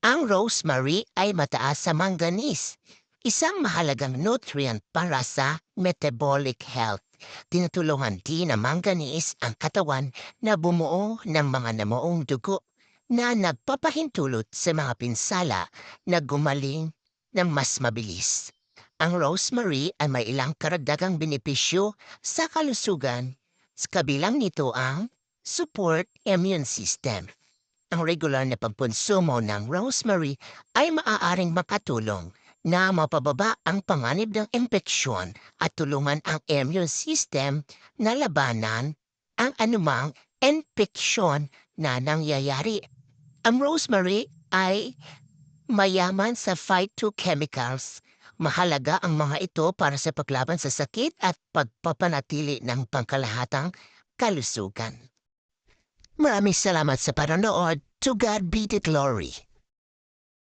Ang rosemary ay mataas sa manganese, isang mahalagang nutrient para sa metabolic health. Tinutulungan din ng manganese ang katawan na bumuo ng mga namuong dugo na nagpapahintulot sa mga pinsala na gumaling ng mas mabilis. Ang rosemary ay may ilang karagdagang benepisyo sa kalusugan. Kabilang nito ang support immune system. Ang regular na pagkonsumo ng rosemary ay maaaring makatulong na mapababa ang panganib ng impeksyon at tulungan ang immune system na labanan ang anumang impeksyon na nangyayari. Ang rosemary ay mayaman sa phytochemicals. Mahalaga ang mga ito para sa paglaban sa sakit at pagpapanatili ng pangkalahatang kalusugan. Maraming salamat sa panonood. To God be the glory.